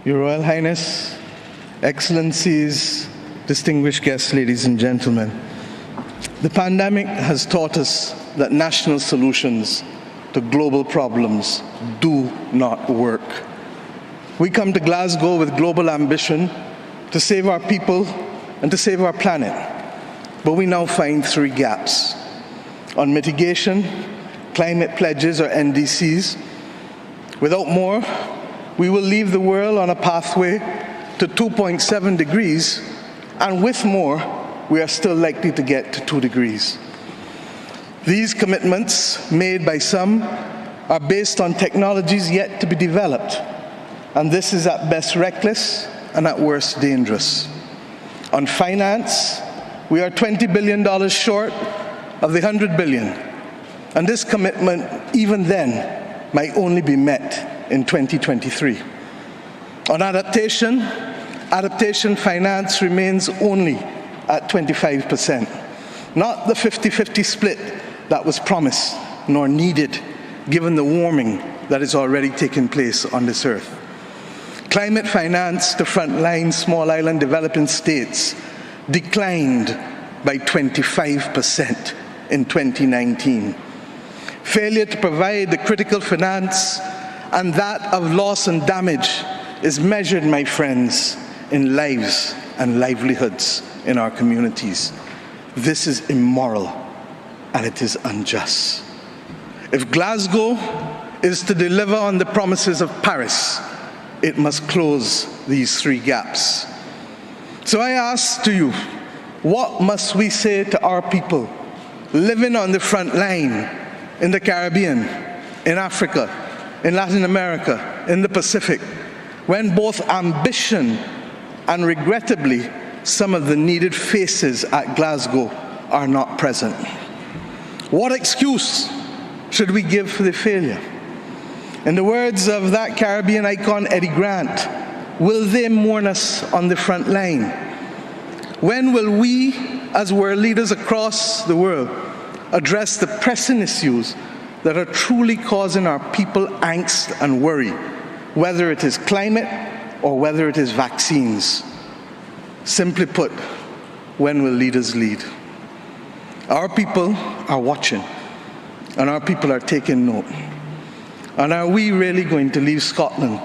Your Royal Highness, Excellencies, distinguished guests, ladies and gentlemen, the pandemic has taught us that national solutions to global problems do not work. We come to Glasgow with global ambition to save our people and to save our planet, but we now find three gaps. On mitigation, climate pledges or NDCs. Without more, we will leave the world on a pathway to 2.7 degrees, and with more, we are still likely to get to 2 degrees. These commitments, made by some, are based on technologies yet to be developed, and this is at best reckless and at worst dangerous. On finance, we are $20 billion short of the $100 billion, and this commitment, even then, might only be met in 2023. On adaptation finance remains only at 25%, not the 50-50 split that was promised nor needed given the warming that is already taking place on this earth. Climate finance to frontline small island developing states declined by 25% in 2019. Failure to provide the critical finance and that of loss and damage is measured, my friends, in lives and livelihoods in our communities. This is immoral and it is unjust. If Glasgow is to deliver on the promises of Paris, it must close these three gaps. So I ask to you, what must we say to our people living on the front line in the Caribbean, in Africa, in Latin America, in the Pacific, when both ambition and regrettably some of the needed faces at Glasgow are not present? What excuse should we give for the failure? In the words of that Caribbean icon, Eddie Grant, will they mourn us on the front line? When will we, as world leaders across the world, address the pressing issues that are truly causing our people angst and worry, whether it is climate or whether it is vaccines? Simply put, when will leaders lead? Our people are watching, and our people are taking note. And are we really going to leave Scotland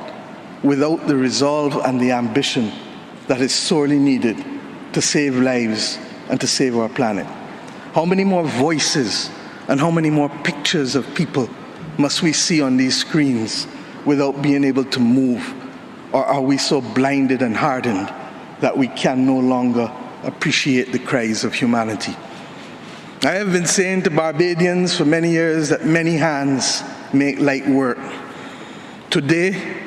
without the resolve and the ambition that is sorely needed to save lives and to save our planet? How many more voices and how many more pictures of people must we see on these screens without being able to move? Or are we so blinded and hardened that we can no longer appreciate the cries of humanity? I have been saying to Barbadians for many years that many hands make light work. Today,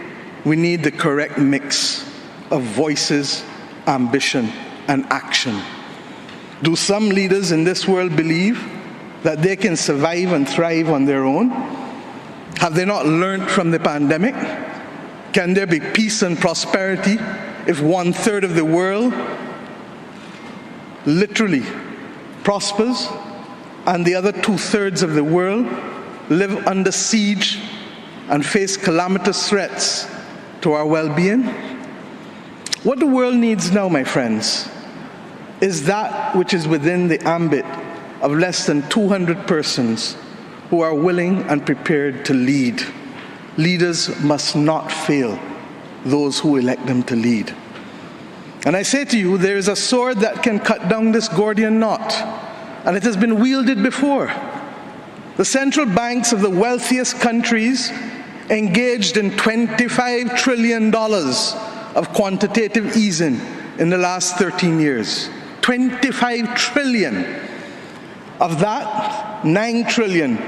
we need the correct mix of voices, ambition, and action. Do some leaders in this world believe that they can survive and thrive on their own? Have they not learned from the pandemic? Can there be peace and prosperity if 1/3 of the world literally prospers and the other 2/3 of the world live under siege and face calamitous threats to our well-being? What the world needs now, my friends, is that which is within the ambit of less than 200 persons who are willing and prepared to lead. Leaders must not fail those who elect them to lead. And I say to you, there is a sword that can cut down this Gordian knot, and it has been wielded before. The central banks of the wealthiest countries engaged in $25 trillion of quantitative easing in the last 13 years. 25 trillion. Of that, 9 trillion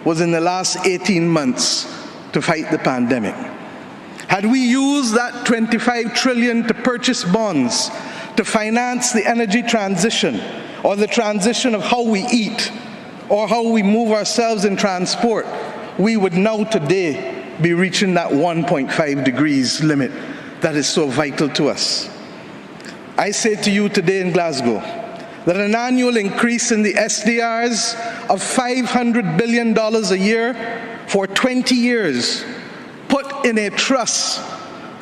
was in the last 18 months to fight the pandemic. Had we used that 25 trillion to purchase bonds, to finance the energy transition, or the transition of how we eat, or how we move ourselves in transport, we would now today be reaching that 1.5 degrees limit that is so vital to us. I say to you today in Glasgow that an annual increase in the SDRs of $500 billion a year for 20 years, put in a trust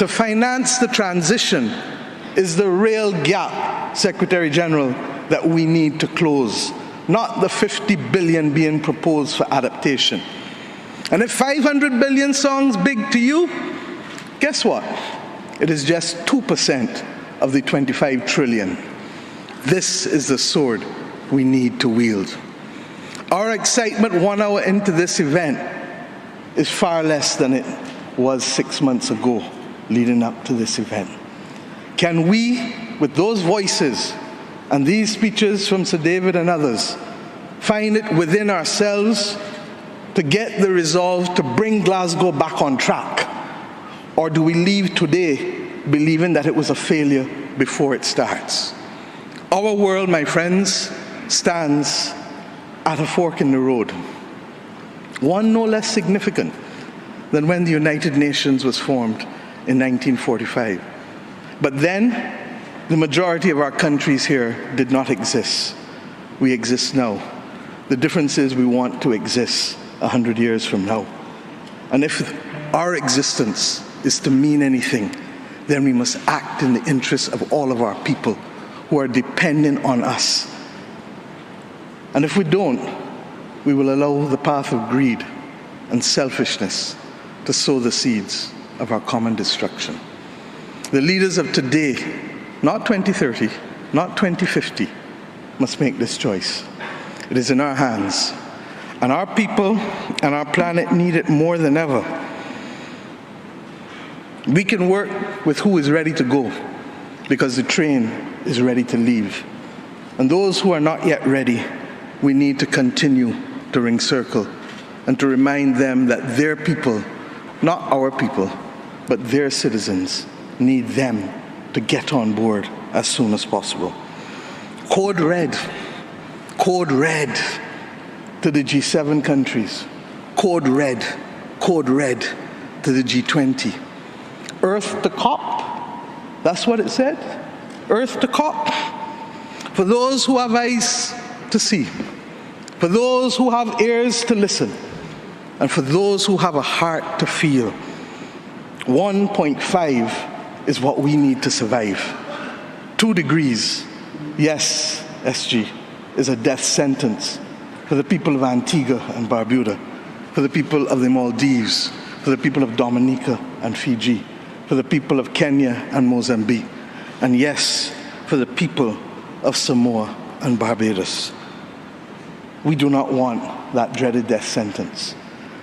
to finance the transition is the real gap, Secretary General, that we need to close, not the 50 billion being proposed for adaptation. And if 500 billion sounds big to you, guess what? It is just 2% of the 25 trillion. This is the sword we need to wield. Our excitement 1 hour into this event is far less than it was 6 months ago leading up to this event. Can we, with those voices and these speeches from Sir David and others, find it within ourselves to get the resolve to bring Glasgow back on track? Or do we leave today believing that it was a failure before it starts? Our world, my friends, stands at a fork in the road. One no less significant than when the United Nations was formed in 1945. But then, the majority of our countries here did not exist. We exist now. The difference is we want to exist 100 years from now. And if our existence is to mean anything, then we must act in the interests of all of our people who are dependent on us. And if we don't, we will allow the path of greed and selfishness to sow the seeds of our common destruction. The leaders of today, not 2030, not 2050, must make this choice. It is in our hands, and our people and our planet need it more than ever. We can work with who is ready to go, because the train is ready to leave. And those who are not yet ready, we need to continue to ring circle and to remind them that their people, not our people, but their citizens, need them to get on board as soon as possible. Code red to the G7 countries. Code red to the G20. Earth to COP, that's what it said. Earth to COP. For those who have eyes to see, for those who have ears to listen, and for those who have a heart to feel, 1.5 is what we need to survive. 2 degrees, yes, SG, is a death sentence for the people of Antigua and Barbuda, for the people of the Maldives, for the people of Dominica and Fiji, for the people of Kenya and Mozambique, and yes, for the people of Samoa and Barbados. We do not want that dreaded death sentence.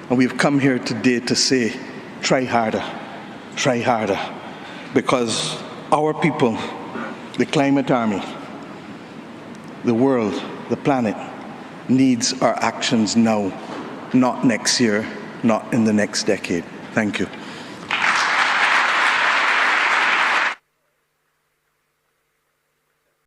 And we've come here today to say, try harder, because our people, the climate army, the world, the planet, needs our actions now, not next year, not in the next decade. Thank you.